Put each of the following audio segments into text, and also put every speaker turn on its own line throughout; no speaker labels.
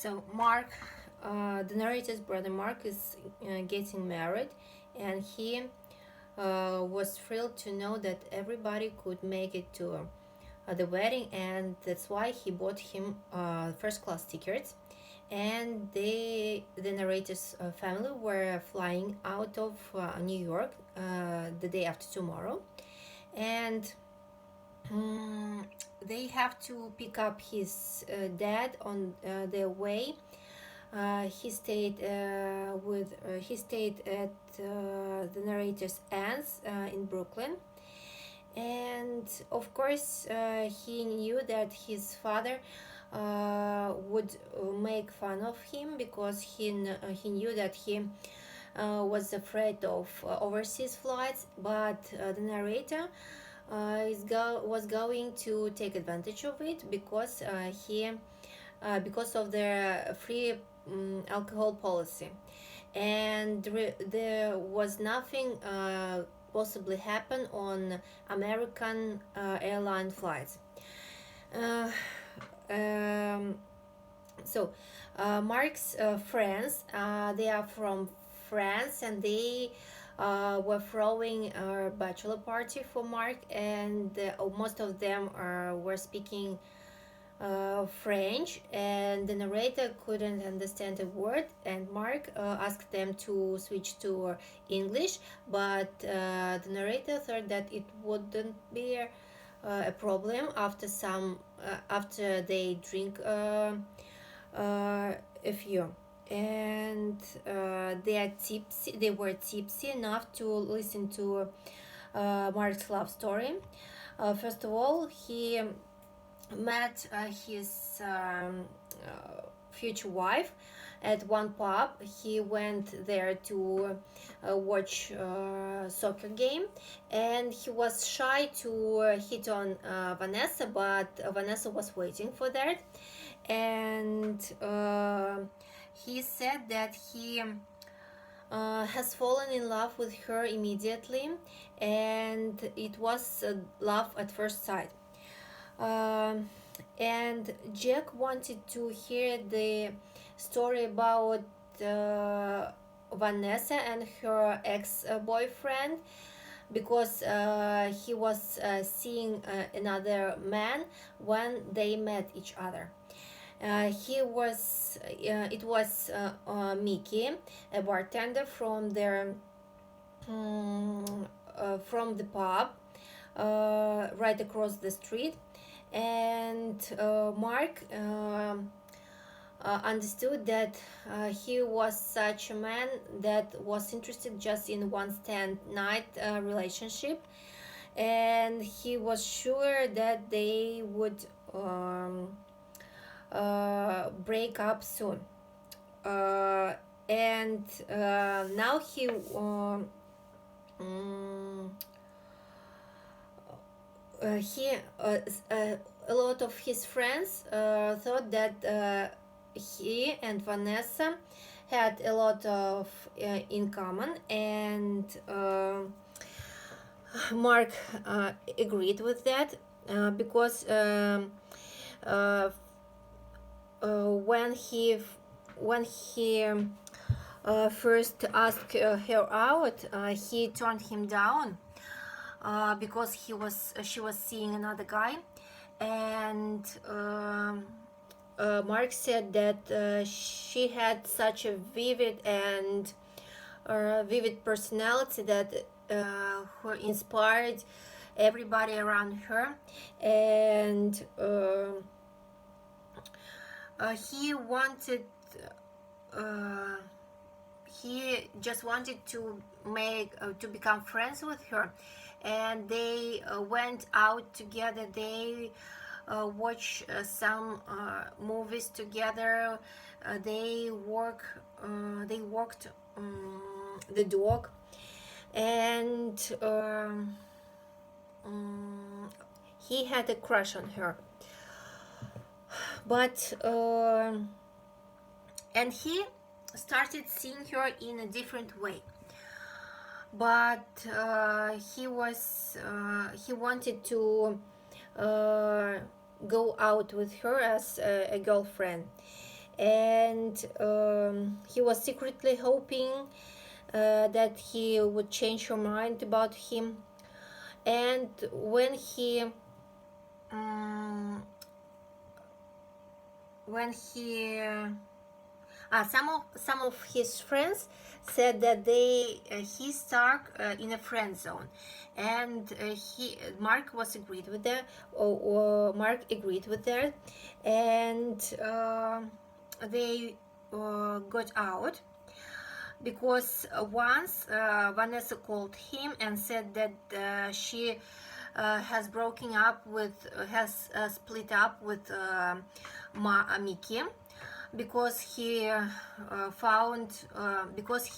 So Mark, the narrator's brother Mark, is getting married, and he was thrilled to know that everybody could make it to the wedding, and that's why he bought him first class tickets. And the narrator's family were flying out of New York the day after tomorrow, and um, they have to pick up his dad on their way. He stayed at the narrator's aunt's in Brooklyn, and of course he knew that his father would make fun of him because he knew that he was afraid of overseas flights, but the narrator was going to take advantage of it because of their free alcohol policy, and there was nothing possibly happen on American airline flights. Uh, um, so Mark's friends, they are from France, and they were throwing a bachelor party for Mark, and most of them were speaking French, and the narrator couldn't understand a word, and Mark asked them to switch to English, but the narrator thought that it wouldn't be a problem after they drink a few, and they were tipsy enough to listen to Mark's love story. First of all, he met his future wife at one pub. He went there to watch soccer game, and he was shy to hit on Vanessa, but Vanessa was waiting for that, and he said that he has fallen in love with her immediately, and it was love at first sight. And Jack wanted to hear the story about Vanessa and her ex-boyfriend, because he was seeing another man when they met each other. It was Mickey, a bartender from the pub right across the street, and Mark understood that he was such a man that was interested just in one stand night relationship, and he was sure that they would break up soon. And now a lot of his friends thought that he and Vanessa had a lot of in common, and Mark agreed with that because uh, when he first asked her out, he turned him down because she was seeing another guy, and Mark said that she had such a vivid personality that who inspired everybody around her, and he wanted he just wanted to become friends with her, and they went out together. They watched some movies together. They walked the dog, and he had a crush on her, but and he started seeing her in a different way, but he wanted to go out with her as a girlfriend, and he was secretly hoping that he would change her mind about him. And when he um, when he some of his friends said that he's stuck in a friend zone, and he Mark was agreed with that. Mark agreed with that, and they got out because once Vanessa called him and said that she has broken up with has split up with Mickey because he found because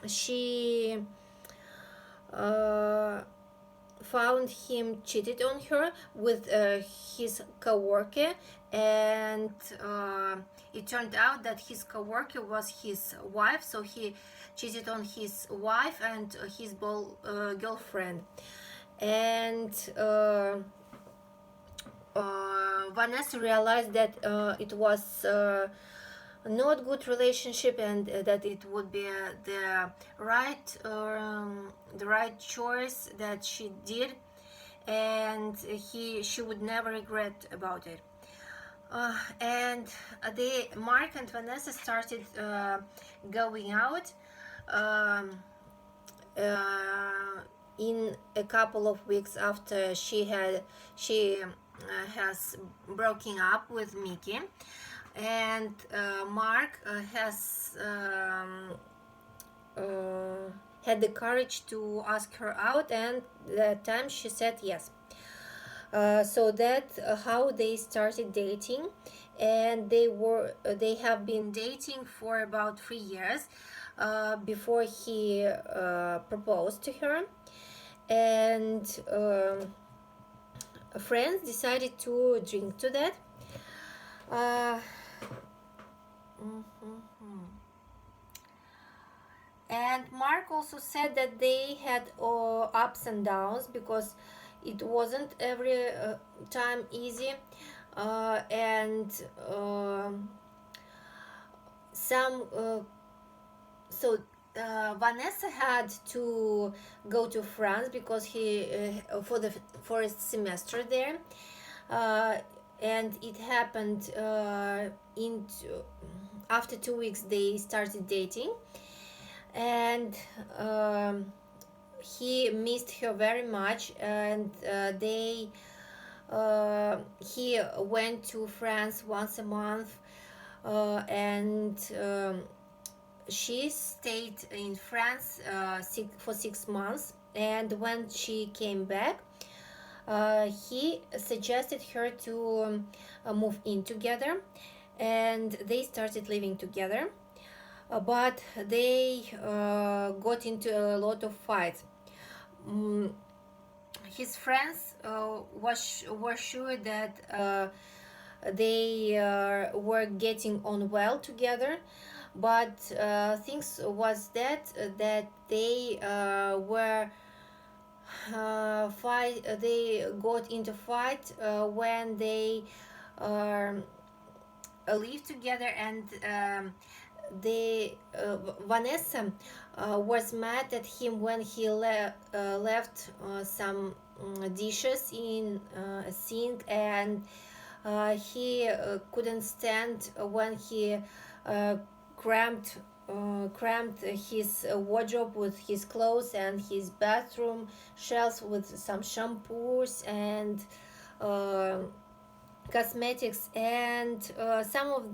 she found him cheated on her with his coworker, and it turned out that his coworker was his wife, so he cheated on his wife and his girlfriend. And Vanessa realized that it was not good relationship, and that it would be the right choice that she did, and she would never regret about it. And Mark and Vanessa started going out in a couple of weeks after she has broken up with Mickey, and Mark has had the courage to ask her out, and that time she said yes. So that's how they started dating, and they have been dating for about 3 years before he proposed to her. And friends decided to drink to that. And Mark also said that they had ups and downs because it wasn't every time easy, and some so Vanessa had to go to France because he for a semester there, and it happened after 2 weeks they started dating, and he missed her very much, and he went to France once a month, and she stayed in France for 6 months, and when she came back, he suggested her to move in together, and they started living together, but they got into a lot of fights. His friends were sure that they were getting on well together, but things was that they were they got into fight when they lived together, and Vanessa was mad at him when he left some dishes in a sink, and he couldn't stand when he cramped his wardrobe with his clothes and his bathroom shelves with some shampoos and cosmetics, and some of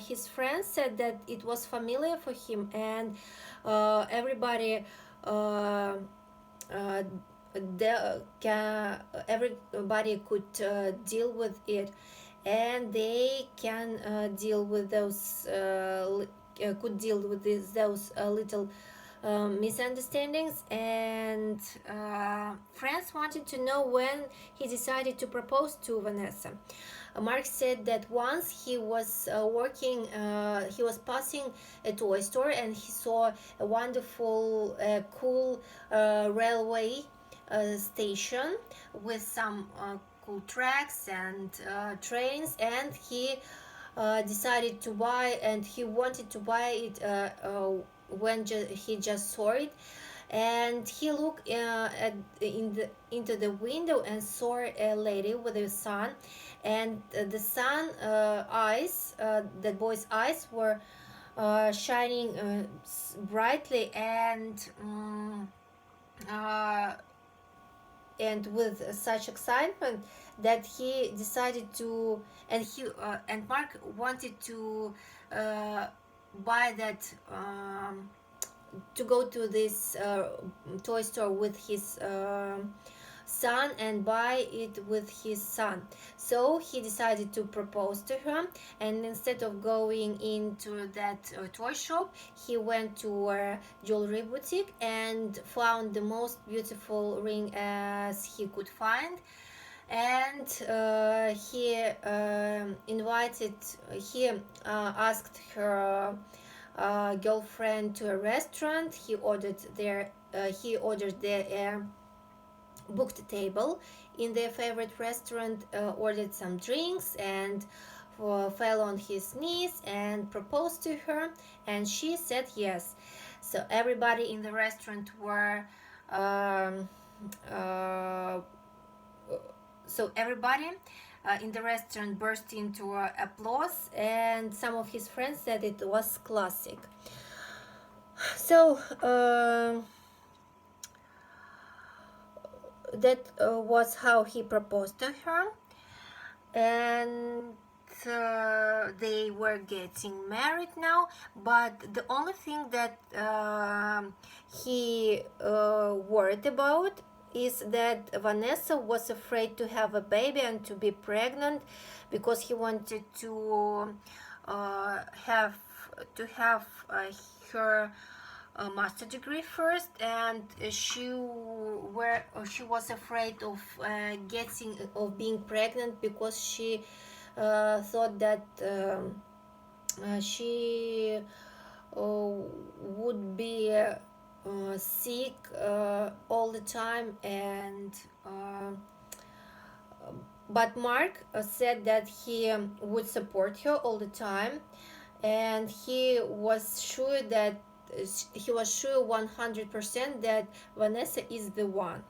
his friends said that it was familiar for him, and everybody could deal with it, and they can deal with those could deal with those little misunderstandings. And friends wanted to know when he decided to propose to Vanessa. Mark said that once he was he was passing a toy store, and he saw a wonderful, cool railway station with some cool tracks and trains, and he decided to buy, and he wanted to buy it when he just saw it. And he looked into the window and saw a lady with a son, and the son eyes, that boy's eyes were shining brightly, uh, and with such excitement that he decided to, and Mark wanted to buy that, to go to this toy store with his son and buy it with his son. So he decided to propose to her, and instead of going into that toy shop, he went to a jewelry boutique and found the most beautiful ring as he could find. And he asked her girlfriend to a restaurant. He ordered their booked table in their favorite restaurant, ordered some drinks, and fell on his knees and proposed to her, and she said yes. So everybody in the restaurant were so everybody in the restaurant burst into applause, and some of his friends said it was classic. So that was how he proposed to her, and they were getting married now. But the only thing that he worried about is that Vanessa was afraid to have a baby and to be pregnant, because he wanted to have her master degree first, and she was afraid of being pregnant, because she thought that she would be sick all the time. And but Mark said that he would support her all the time, and he was sure 100% that Vanessa is the one.